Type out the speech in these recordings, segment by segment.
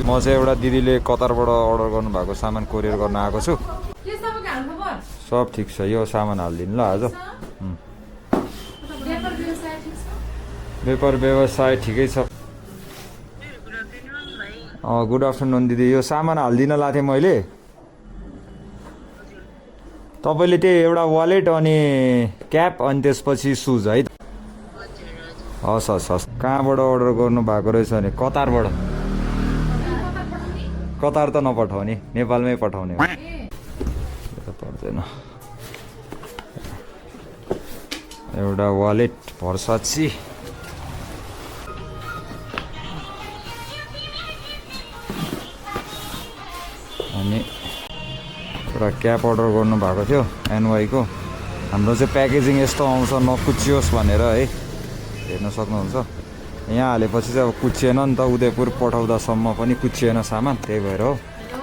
म चाहिँ एउटा दिदीले कतारबाट अर्डर गर्नुभएको सामान कोरियर गर्न आएको छु। सब ठिक छ, यो सामान हालिदिनु ल आज। व्यापार व्यवसाय ठिकै छ। गुड आफ्टरनुन दिदी, यो सामान हालिदिन लाथेँ मैले। तपाईँले त्यही एउटा वालेट अनि क्याप अनि त्यसपछि सुज है त? हस् हस् हस्। कहाँबाट अर्डर गर्नुभएको रहेछ भने? कतारबाट। कतार त नपठाउने, नेपालमै पठाउने हो। पर्दैन। एउटा वालेट भर्साची, अनि एउटा क्याप अर्डर गर्नुभएको थियो एनवाईको। हाम्रो चाहिँ प्याकेजिङ यस्तो आउँछ नकुचियोस् भनेर है, हेर्न सक्नुहुन्छ। यहाँ हालेपछि चाहिँ अब कुचिएन नि त, उदयपुर पठाउँदासम्म पनि कुचिएन सामान, त्यही भएर हो।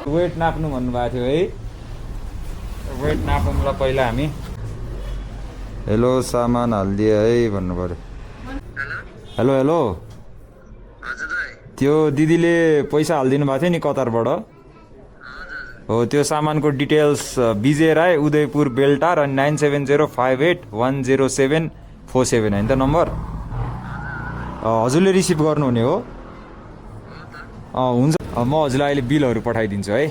वेट नाप्नु भन्नुभएको थियो है, वेट नापौँला पहिला हामी। हेलो सामान हालिदिए है भन्नु पऱ्यो। हेलो हेलो, त्यो दिदीले पैसा हालिदिनु भएको थियो नि कतारबाट, हो त्यो सामानको डिटेल्स विजय राई, उदयपुर बेलटार, अनि 9705810747 होइन त नम्बर? हजुरले रिसिभ गर्नुहुने हो? हुन्छ, म हजुरलाई अहिले बिलहरू पठाइदिन्छु है।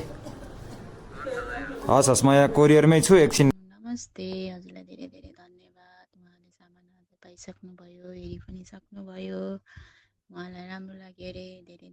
हस् हस्, म यहाँ कोरियरमै छु, एकछिन। नमस्ते, हजुरलाई धेरै धेरै धन्यवाद। उहाँले सामान आज पाइसक्नुभयो, हेरि पनि सक्नुभयो। उहाँलाई राम्रो लाग्यो अरे, धेरै